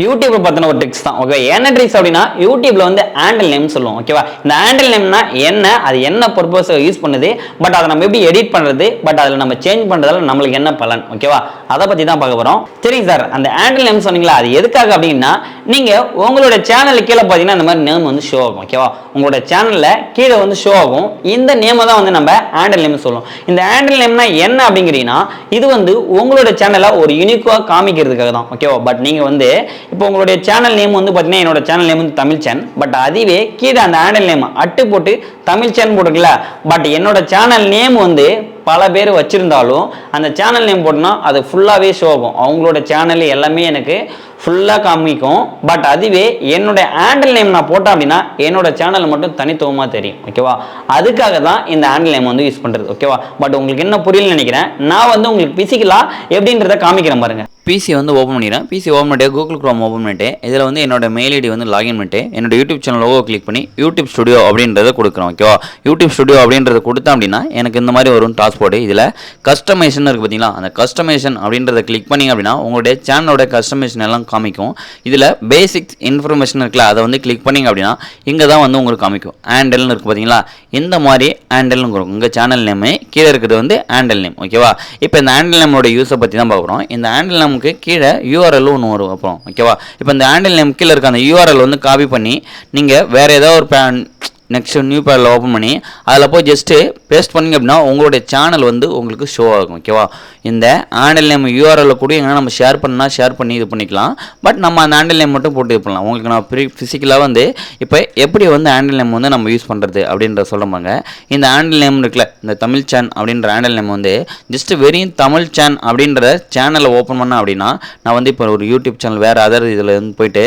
YouTube பத்தின ஒரு tricks தான். ஓகே, என்ன ட்ரிக்ஸ் அப்படின்னா யூடியூப்ல வந்து ஹேண்டில் நேம் சொல்லுவோம். ஓகேவா, இந்த ஹேண்டில் நேம்னா என்ன, அது என்ன பர்பஸ் யூஸ் பண்ணுது, பட் அதை நம்ம எப்படி எடிட் பண்றது, பட் அதில் நம்ம சேஞ்ச் பண்றதால நம்மளுக்கு என்ன பலன், ஓகேவா, அதை பத்தி தான் பார்க்க போறோம். சரிங்க சார், அந்த ஹேண்டில் நேம் சொன்னீங்களா, அது எதுக்காக அப்படின்னா நீங்க உங்களோட சேனலுக்கு கீழே பார்த்தீங்கன்னா இந்த மாதிரி நேம் வந்து ஷோ ஆகும். ஓகேவா, உங்களோட சேனல்ல கீழே வந்து ஷோ ஆகும். இந்த நேமை தான் வந்து நம்ம ஹேண்டில் நேம் சொல்லுவோம். இந்த ஹேண்டில் நேம்னா என்ன அப்படிங்கிறீங்கன்னா இது வந்து உங்களோட சேனலை ஒரு யூனிக்கா காமிக்கிறதுக்காக தான். ஓகேவா, பட் நீங்க வந்து இப்போ உங்களுடைய சேனல் நேம் வந்து பார்த்தீங்கன்னா என்னோட சேனல் நேம் வந்து தமிழ் சேன், பட் அதுவே கீழே அந்த ஹேண்டில் நேம் அட்டு போட்டு தமிழ் சேன் போட்டுக்கல, பட் என்னோட சேனல் நேம் வந்து பல பேர் வச்சிருந்தாலும் அந்த சேனல் நேம் போட்டோம்னா அது ஃபுல்லாகவே ஷோ ஆகும். அவங்களோட சேனல் எல்லாமே எனக்கு ஃபுல்லாக காமிக்கும். பட் அதுவே என்னோட ஹேண்டில் நேம் நான் போட்டேன் அப்படின்னா என்னோட சேனல் மட்டும் தனித்துவமாக தெரியும். ஓகேவா, அதுக்காக தான் இந்த ஹேண்டில் நேம் வந்து யூஸ் பண்ணுறது. ஓகேவா, பட் உங்களுக்கு என்ன புரியலன்னு நினைக்கிறேன். நான் வந்து உங்களுக்கு பிசிக்கலாக எப்படின்றத காமிக்கிறேன் பாருங்க. பிசி வந்து ஓப்பன் பண்ணிடுறேன். பிசி ஓப்பன் பண்ணிட்டு கூகுள் க்ரோம் ஓப்பன் பண்ணிட்டு இதில் வந்து என்னோட மெயில் ஐடி வந்து லாகின் பண்ணிட்டு என்னோட யூடியூப் சேனல் லோகோ கிளிக் பண்ணி யூடியூப் ஸ்டுடியோ அப்படின்றத கொடுக்குறோம். ஓகேவா, யூடியூப் ஸ்டுடியோ அப்படின்றத கொடுத்தேன் அப்படின்னா எனக்கு இந்த மாதிரி வரும் டாஸ்போர்டு. இதில் கஸ்டமைசேஷன் இருக்குது பார்த்தீங்களா, அந்த கஸ்டமைசேஷன் அப்படின்றத கிளிக் பண்ணிங்க அப்படின்னா உங்களுடைய சேனலோட கஸ்டமைசேஷன் எல்லாம் காமிக்கும். இதில் பேசிக்ஸ் இன்ஃபர்மேஷன் இருக்குல்ல, அதை வந்து கிளிக் பண்ணிங்க அப்படின்னா இங்கே தான் வந்து உங்களுக்கு காமிக்கும். ஹேண்டல்னு இருக்குது பார்த்தீங்களா, இந்த மாதிரி ஹேண்டல்னு இருக்கும். உங்கள் சேனல் நேமு கீழே இருக்கிறது வந்து ஹேண்டல் நேம். ஓகேவா, இப்போ இந்த ஹேண்டல் நேமோட யூஸை பற்றி தான் பார்க்குறோம். இந்த ஹேண்டல் நேம் கீழே யூஆர்எல் ஒன்று வரும். அப்புறம் ஓகேவா, இப்போ இந்த ஹேண்டில் நேம் கீழே இருக்க அந்த யூஆர்எல் வந்து காப்பி பண்ணி நீங்கள் வேறு ஏதாவது ஒரு நெக்ஸ்ட் நியூ பேரில் ஓப்பன் பண்ணி அதில் போய் ஜஸ்ட்டு பேஸ்ட் பண்ணிங்க அப்படின்னா உங்களுடைய சேனல் வந்து உங்களுக்கு ஷோ ஆகும். ஓகேவா, இந்த ஹேண்டில் நேம் யூஆர்எல் கூட எங்கன்னா நம்ம ஷேர் பண்ணி இது பண்ணிக்கலாம். பட் நம்ம அந்த ஹேண்டில் நேம் மட்டும் போட்டு இது பண்ணலாம். உங்களுக்கு நான் ஃபிசிக்கலாக வந்து இப்போ எப்படி வந்து ஹேண்டில் நேம் வந்து நம்ம யூஸ் பண்ணுறது அப்படின்ற சொல்லுவாங்க. இந்த ஹேண்டில் நேம் இருக்குல்ல, இந்த தமிழ் சேன் அப்படின்ற ஹேண்டில் நேம் வந்து ஜஸ்ட்டு வெறும் தமிழ் சேன் அப்படின்ற சேனலை ஓப்பன் பண்ணேன் அப்படின்னா நான் வந்து இப்போ ஒரு யூடியூப் சேனல் வேறு அதர் இதில் வந்து போயிட்டு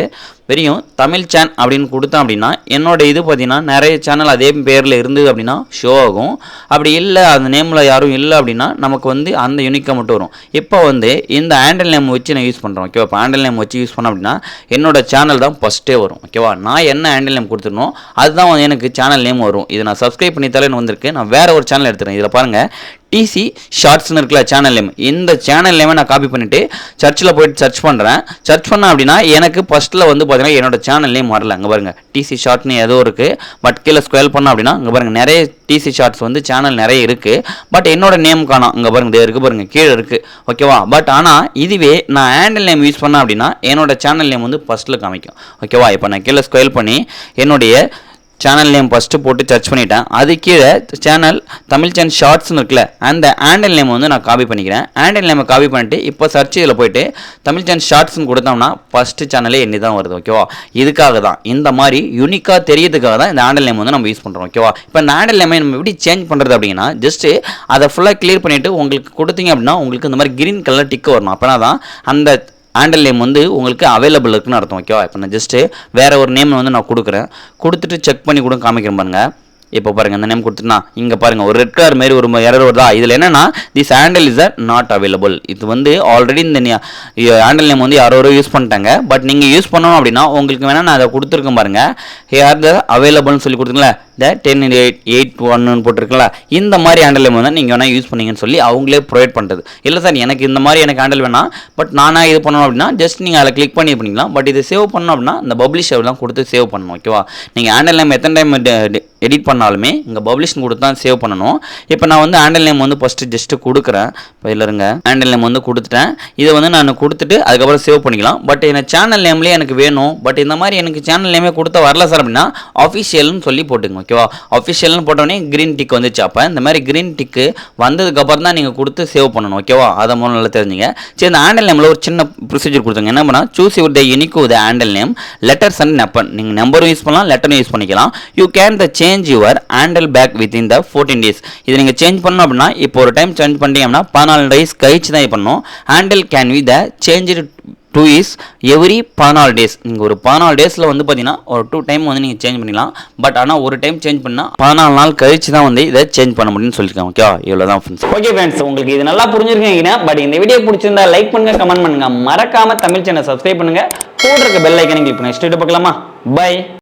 வெறும் தமிழ் சேன் அப்படின்னு கொடுத்தேன் அப்படின்னா என்னோட இது பார்த்தீங்கன்னா நிறைய சேனல் அதே பேரில் இருந்தது அப்படின்னா ஷோ ஆகும். அப்படி இல்லை அந்த நேமில் யாரும் இல்லை அப்படின்னா நமக்கு வந்து அந்த யூனிக்காக மட்டும் வரும். இப்போ வந்து இந்த ஹேண்டில் நேம் வச்சு நான் யூஸ் பண்ணுறேன். ஓகேவா, இப்போ ஹேண்டில் நேம் வச்சு யூஸ் பண்ணோம் அப்படின்னா என்னோட சேனல் தான் ஃபஸ்ட்டே வரும். ஓகேவா, நான் என்ன ஹேண்டில் நேம் கொடுத்துருனோ அதுதான் எனக்கு சேனல் நேம் வரும். இதை நான் சப்ஸ்கிரைப் பண்ணி தலைன்னு வந்திருக்கு. நான் வேறு ஒரு சேனல் எடுத்துகிறேன். இதில் பாருங்கள், டிசி ஷார்ட்ஸ்னு இருக்குல்ல சேனல் நேம், இந்த சேனல் நேமை நான் காப்பி பண்ணிவிட்டு சர்ச்சில் போயிட்டு சர்ச் பண்ணுறேன். சர்ச் பண்ணேன் அப்படின்னா எனக்கு ஃபஸ்ட்டில் வந்து பார்த்தீங்கன்னா என்னோட சேனல் நேம் வரல. அங்கே பாருங்கள், டிசி ஷார்ட்னு ஏதோ இருக்குது. பட் கீழே ஸ்க்ரோல் பண்ணோம் அப்படின்னா அங்கே பாருங்கள் நிறைய டிசி ஷார்ட்ஸ் வந்து சேனல் நிறைய இருக்குது. பட் என்னோட நேம் காணோம். அங்கே பாருங்கள் இருக்குது, பாருங்கள் கீழே இருக்குது. ஓகேவா, பட் ஆனால் இதுவே நான் ஹேண்டில் நேம் யூஸ் பண்ணேன் அப்படின்னா என்னோட சேனல் நேம் வந்து ஃபஸ்ட்டில் காமிக்கும். ஓகேவா, இப்போ நான் கீழே ஸ்க்ரோல் பண்ணி என்னுடைய சேனல் நேம் ஃபஸ்ட்டு போட்டு சர்ச் பண்ணிட்டேன். அது கீழே சேனல் தமிழ் சேன் ஷார்ட்ஸ்னு இருக்குல்ல, அந்த ஹேண்டில் நேம் வந்து நான் காப்பி பண்ணிக்கிறேன். ஹேண்டில் நேமை காப்பி பண்ணிட்டு இப்போ சர்ச் இதில் போயிட்டு தமிழ் சேன் ஷார்ட்ஸ்னு கொடுத்தோம்னா ஃபஸ்ட்டு சேனலே எண்ணி தான் வருது. ஓகேவா, இதுக்காக தான் இந்த மாதிரி யூனிக்காக தெரியறதுக்காக தான் இந்த ஹேண்டில் நேம் வந்து நம்ம யூஸ் பண்ணுறோம். ஓகேவா, இப்போ இந்த ஹேண்டில் நேமை நம்ம எப்படி சேஞ்ச் பண்ணுறது அப்படின்னா ஜஸ்ட்டு அதை ஃபுல்லாக கிளியர் பண்ணிவிட்டு உங்களுக்கு கொடுத்தீங்க அப்படின்னா உங்களுக்கு இந்த மாதிரி கிரீன் கலர் டிக்கு வரணும். அப்போனா தான் அந்த ஹேண்டில் நேம் வந்து உங்களுக்கு அவைலபிள் இருக்குன்னு அர்த்தம். ஓகேவா, இப்போ நான் ஜஸ்ட்டு வேறு ஒரு நேம் வந்து நான் கொடுக்குறேன். கொடுத்துட்டு செக் பண்ணி கூட காமிக்கிறேன் பாருங்கள். இப்போ பாருங்கள், இந்த நேம் கொடுத்துட்டுனா இங்கே பாருங்கள் ஒரு ரெட் கலர் மாரி ஒரு எரர் வருதா. இதில் என்னென்னா this handle is not available. இது வந்து ஆல்ரெடி இந்த ஹேண்டில் நேம் வந்து யாரோ யூஸ் பண்ணிட்டாங்க. பட் நீங்கள் யூஸ் பண்ணணும் அப்படின்னா உங்களுக்கு வேணால் நான் அதை கொடுத்துருக்கேன் பாருங்கள். ஹேர் த அவைலபிள்னு சொல்லி கொடுத்துருங்களா, இந்த 10.8.1 போட்டிருக்கல, இந்த மாதிரி ஹேண்டில் நேம் வந்து நீங்கள் வேணால் யூஸ் பண்ணீங்கன்னு சொல்லி அவங்களே ப்ரொவைட் பண்ணுறது. இல்லை சார் எனக்கு இந்த மாதிரி எனக்கு ஹேண்டில் வேணாம், பட் நானாக இது பண்ணணும் அப்படின்னா ஜஸ்ட் நீங்கள் அதில் கிளிக் பண்ணி பண்ணிக்கலாம். பட் இது சேவ் பண்ணணும் அப்படின்னா இந்த பப்ளிஷ் தான் கொடுத்து சேவ் பண்ணணும். ஓகேவா, நீங்கள் ஹேண்டில் நேம் எத்தனை டைம் எடிட் பண்ணாலுமே இங்கே பப்ளிஷ்னு கொடுத்து தான் சேவ் பண்ணணும். இப்போ நான் வந்து ஹேண்டில் நேம் வந்து ஃபஸ்ட்டு ஜஸ்ட்டு கொடுக்குறேன். இப்போ இல்லை இருங்க, ஹேண்டில் நேம் வந்து கொடுத்துட்டேன். இதை வந்து நான் கொடுத்துட்டு அதுக்கப்புறம் சேவ் பண்ணிக்கலாம். பட் எனக்கு சேனல் நேம்லேயே எனக்கு வேணும். பட் இந்த மாதிரி எனக்கு சேனல் நேமே கொடுத்தா வரல சார் அப்படின்னா அஃபிஷியல்னு சொல்லி போட்டுங்க. ஓகேவா, அஃபிஷியல்னு போட்டோடனே க்ரீன் டிக் வந்துச்சு. அப்போ இந்த மாதிரி க்ரீன் டிக்கு வந்ததுக்கப்புறம் தான் நீங்கள் கொடுத்து சேவ் பண்ணணும். ஓகேவா, அதை மூலம் நல்லா தெரிஞ்சுங்க. சரி, இந்த ஹேண்டில் நேமில் ஒரு சின்ன ப்ரொசீஜர் கொடுத்தாங்க. என்ன பண்ணால் choose your the unique with handle name letters and number. நீங்கள் நம்பரும் யூஸ் பண்ணலாம், லெட்டரும் யூஸ் பண்ணிக்கலாம். You can the change your handle back within the 14 days. இது நீங்கள் சேஞ்ச் பண்ணணும் அப்படின்னா இப்போ ஒரு டைம் சேஞ்ச் பண்ணிட்டீங்கன்னா 14 days கழிச்சு தான் பண்ணணும். Handle can we the change to is every 14 days. நீங்கள் ஒரு 14 daysல வந்து பார்த்தீங்கன்னா ஒரு 2 டைம் வந்து நீங்கள் சேஞ்ச் பண்ணிக்கலாம். பட் ஆனால் ஒரு டைம் சேஞ்ச் பண்ணால் 14 நாள் கழிச்சு தான் வந்து இதை சேஞ்ச் பண்ண முடியும்னு சொல்லியிருக்காங்க. ஓகே, இவ்வளோ தான் ஃப்ரெண்ட்ஸ். ஓகே ஃப்ரெண்ட்ஸ், உங்களுக்கு இது நல்லா புரிஞ்சிருக்கீங்க. பட் இந்த வீடியோ பிடிச்சிருந்தா லைக் பண்ணுங்க, கமெண்ட் பண்ணுங்க, மறக்காம தமிழ் சேனல் சப்ஸ்கிரைப் பண்ணுங்க, கூட இருக்க பெல் ஐக்கனை கிளிக் பண்ணுங்க. நெக்ஸ்ட் வீடியோ பார்க்கலாமா? பை.